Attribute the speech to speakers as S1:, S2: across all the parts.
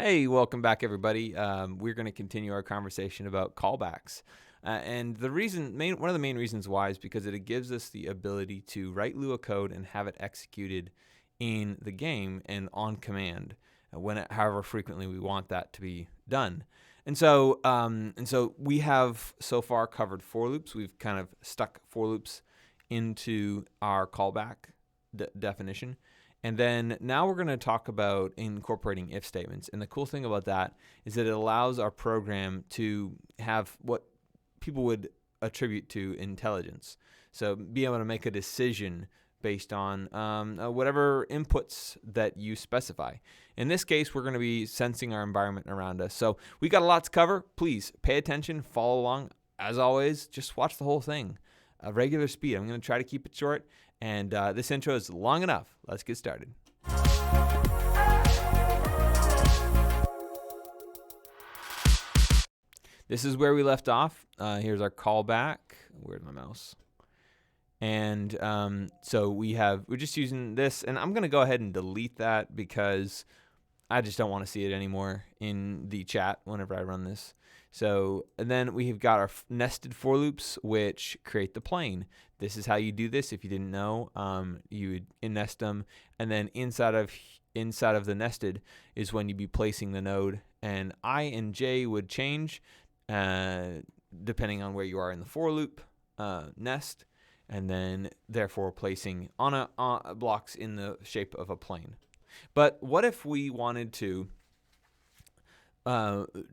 S1: Hey, welcome back, everybody. We're going to continue our conversation about callbacks. And one of the main reasons why is because it gives us the ability to write Lua code and have it executed in the game and on command, however frequently we want that to be done. And so we have so far covered for loops. We've kind of stuck for loops into our callback definition. And then now we're going to talk about incorporating if statements. And the cool thing about that is that it allows our program to have what people would attribute to intelligence. So be able to make a decision based on whatever inputs that you specify. In this case, we're going to be sensing our environment around us. So we got a lot to cover. Please pay attention, follow along. As always, just watch the whole thing. Regular speed. I'm going to try to keep it short. And this intro is long enough. Let's get started. This is where we left off. Here's our callback. Where's my mouse? And so we're just using this. And I'm going to go ahead and delete that because I just don't want to see it anymore in the chat whenever I run this. So, and then we've got our nested for loops, which create the plane. This is how you do this. If you didn't know, you would nest them, and then inside of the nested is when you'd be placing the node, and I and j would change depending on where you are in the for loop nest, and then therefore placing on blocks in the shape of a plane. But what if we wanted to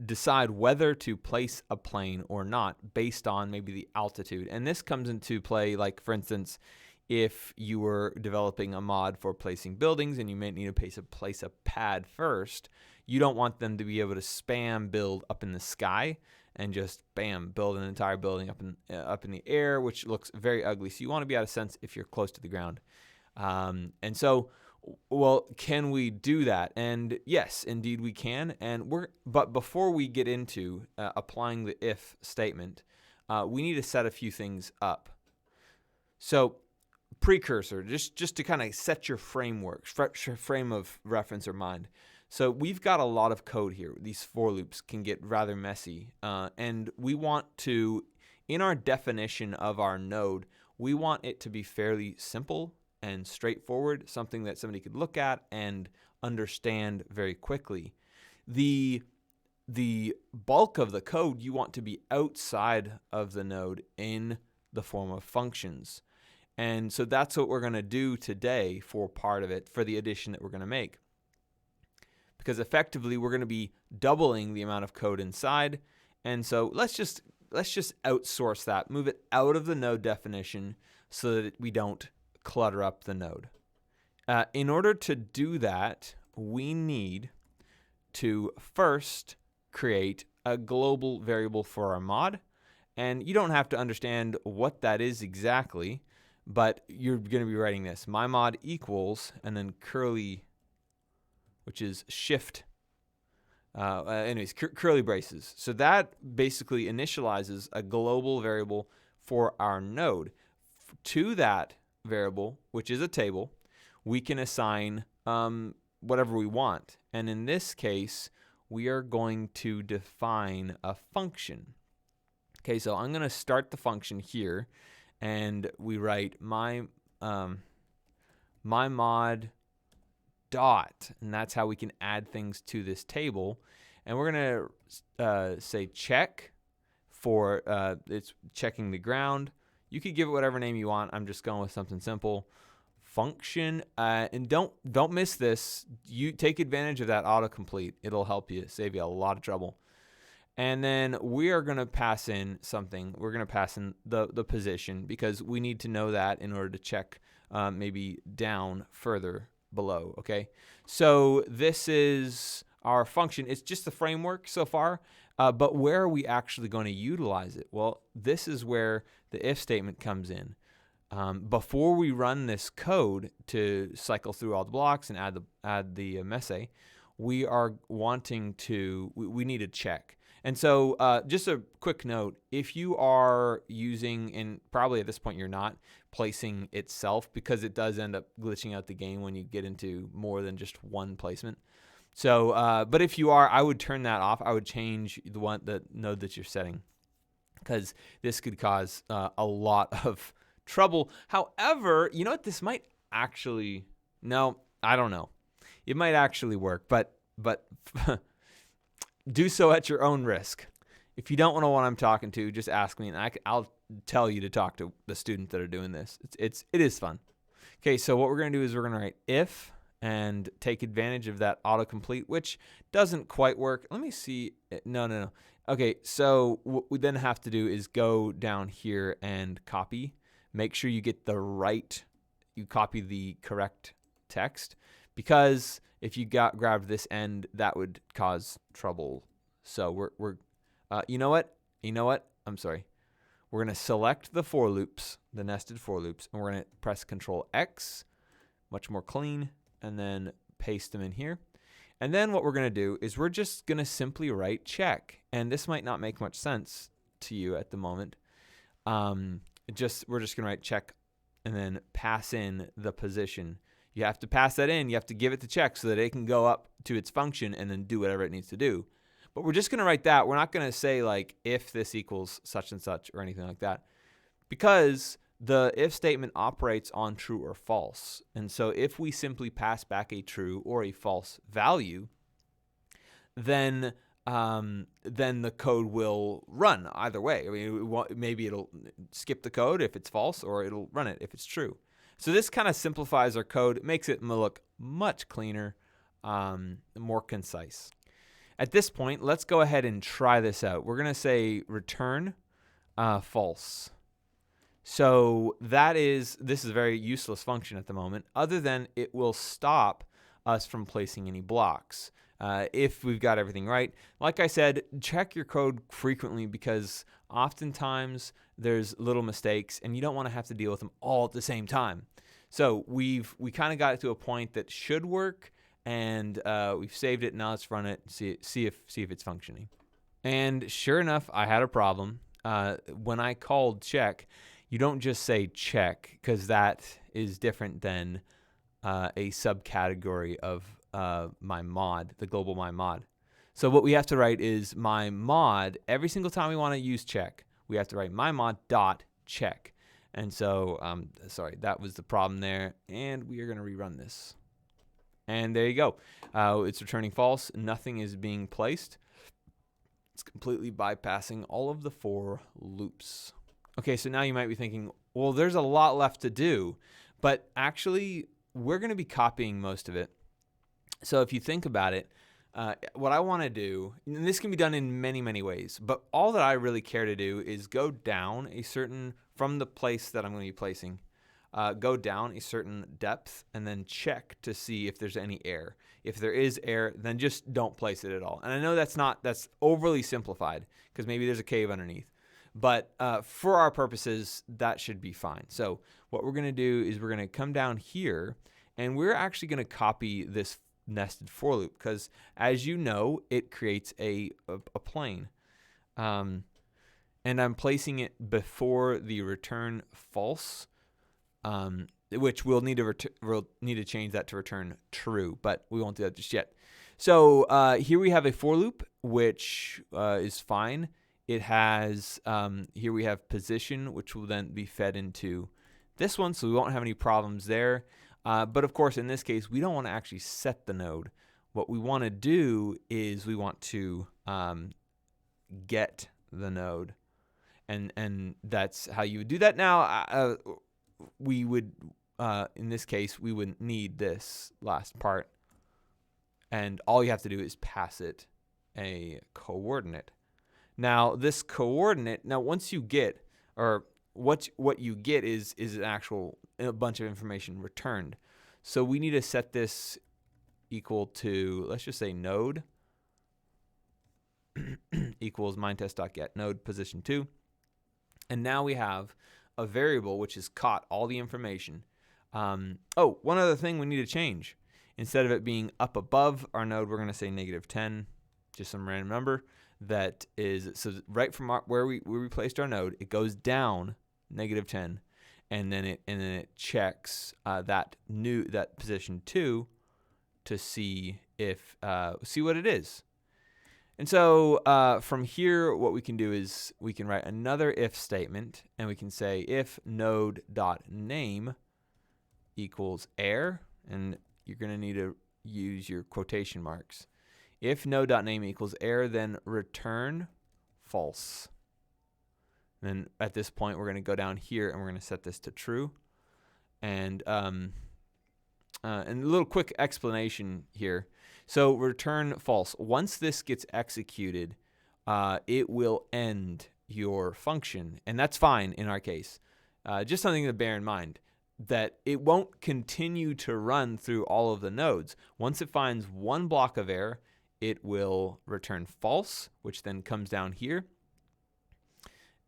S1: decide whether to place a plane or not based on maybe the altitude? And this comes into play, like, for instance, if you were developing a mod for placing buildings and you may need to place a pad first, you don't want them to be able to spam build up in the sky and just bam, build an entire building up in the air, which looks very ugly. So you want to be able to sense if you're close to the ground. And so, well, can we do that? And yes, indeed we can. But before we get into applying the if statement, we need to set a few things up. So, precursor, just to kind of set your framework, frame of reference or mind. So we've got a lot of code here. These for loops can get rather messy, and we want to, in our definition of our node, we want it to be fairly simple and straightforward, something that somebody could look at and understand very quickly. The bulk of the code you want to be outside of the node in the form of functions. And so that's what we're going to do today for part of it, for the addition that we're going to make. Because effectively we're going to be doubling the amount of code inside. And so let's just outsource that, move it out of the node definition so that we don't clutter up the node. In order to do that, we need to first create a global variable for our mod. And you don't have to understand what that is exactly, but you're going to be writing this. My mod equals, and then curly, which is shift. Curly braces. So that basically initializes a global variable for our node. To that variable, which is a table, we can assign whatever we want. And in this case, we are going to define a function. Okay, so I'm going to start the function here, and we write my mod dot, and that's how we can add things to this table. And we're going to say check for it's checking the ground. You could give it whatever name you want. I'm just going with something simple. Function, and don't miss this. You take advantage of that autocomplete. It'll help you, save you a lot of trouble. And then we are going to pass in something. We're going to pass in the position because we need to know that in order to check maybe down further below. Okay, so this is our function. It's just the framework so far. But where are we actually going to utilize it? Well, this is where the if statement comes in. Before we run this code to cycle through all the blocks and add the messe, we are wanting to, we need a check. And so just a quick note, if you are using, and probably at this point you're not, placing itself, because it does end up glitching out the game when you get into more than just one placement. So, but if you are, I would turn that off. I would change the node that you're setting, because this could cause a lot of trouble. However, you know what? This might actually, no, I don't know. It might actually work, but do so at your own risk. If you don't want to know what I'm talking to, just ask me, and I'll tell you to talk to the students that are doing this. It is fun. Okay, so what we're going to do is we're going to write if and take advantage of that autocomplete, which doesn't quite work. Let me see. No. Okay, so what we then have to do is go down here and copy. Make sure you get you copy the correct text, because if you grabbed this end, that would cause trouble. So you know what? I'm sorry. We're going to select the for loops, the nested for loops, and we're going to press Control X, much more clean, and then paste them in here. And then what we're going to do is we're just going to simply write check. And this might not make much sense to you at the moment. We're just going to write check and then pass in the position. You have to pass that in. You have to give it to check so that it can go up to its function and then do whatever it needs to do. But we're just going to write that. We're not going to say like if this equals such and such or anything like that, because the if statement operates on true or false. And so if we simply pass back a true or a false value, then the code will run either way. I mean, maybe it'll skip the code if it's false, or it'll run it if it's true. So this kind of simplifies our code. It makes it look much cleaner, more concise. At this point, let's go ahead and try this out. We're going to say return false. So this is a very useless function at the moment, other than it will stop us from placing any blocks if we've got everything right. Like I said, check your code frequently, because oftentimes there's little mistakes and you don't want to have to deal with them all at the same time. So we kind of got it to a point that should work, and we've saved it. Now let's run it and see if it's functioning. And sure enough, I had a problem. When I called check, you don't just say check, because that is different than a subcategory of my mod, the global my mod. So what we have to write is my mod. Every single time we want to use check, we have to write my mod dot check. And so, sorry, that was the problem there. And we are going to rerun this. And there you go. It's returning false. Nothing is being placed. It's completely bypassing all of the for loops. Okay, so now you might be thinking, well, there's a lot left to do. But actually, we're going to be copying most of it. So if you think about it, what I want to do, and this can be done in many, many ways, but all that I really care to do is go down from the place that I'm going to be placing, go down a certain depth and then check to see if there's any air. If there is air, then just don't place it at all. And I know that's overly simplified, because maybe there's a cave underneath. But for our purposes, that should be fine. So what we're going to do is we're going to come down here, and we're actually going to copy this nested for loop, because as you know, it creates a plane. And I'm placing it before the return false, which we'll need to change that to return true, but we won't do that just yet. So here we have a for loop, which is fine. It has, here we have position, which will then be fed into this one, so we won't have any problems there. But of course, in this case, we don't want to actually set the node. What we want to do is we want to get the node. And that's how you would do that. Now, we would, in this case, we would need this last part. And all you have to do is pass it a coordinate. Now, this coordinate, once you get, or what you get is a bunch of information returned. So we need to set this equal to, let's just say node equals minetest.get node position 2. And now we have a variable which has caught all the information. One other thing we need to change. Instead of it being up above our node, we're going to say -10, just some random number. That is, so right from where we placed our node, it goes down -10, and then it checks that position 2 to see if see what it is. And so from here, what we can do is we can write another if statement, and we can say if node.name equals air, and you're going to need to use your quotation marks. If node.name equals air, then return false. Then at this point, we're going to go down here and we're going to set this to true. And a little quick explanation here. So return false. Once this gets executed, it will end your function, and that's fine in our case. Just something to bear in mind, that it won't continue to run through all of the nodes. Once it finds one block of error, it will return false, which then comes down here,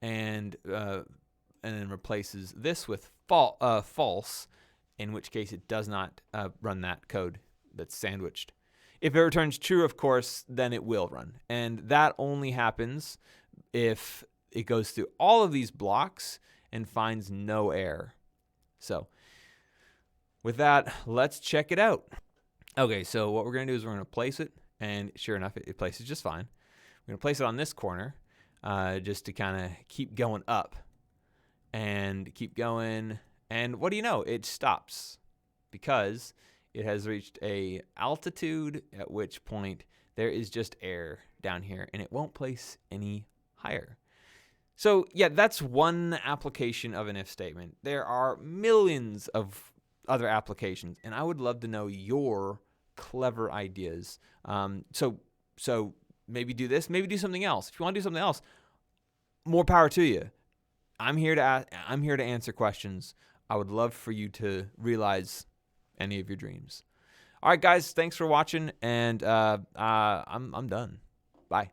S1: and then replaces this with false, in which case it does not run that code that's sandwiched. If it returns true, of course, then it will run. And that only happens if it goes through all of these blocks and finds no error. So with that, let's check it out. Okay, so what we're going to do is we're going to place it, and sure enough, it places just fine. We're going to place it on this corner just to kind of keep going up and keep going. And what do you know? It stops because it has reached a altitude at which point there is just air down here, and it won't place any higher. So yeah, that's one application of an if statement. There are millions of other applications, and I would love to know your clever ideas. So maybe do this, maybe do something else. If you want to do something else, more power to you. I'm here to answer questions. I would love for you to realize any of your dreams. All right, guys, thanks for watching, and I'm done. Bye.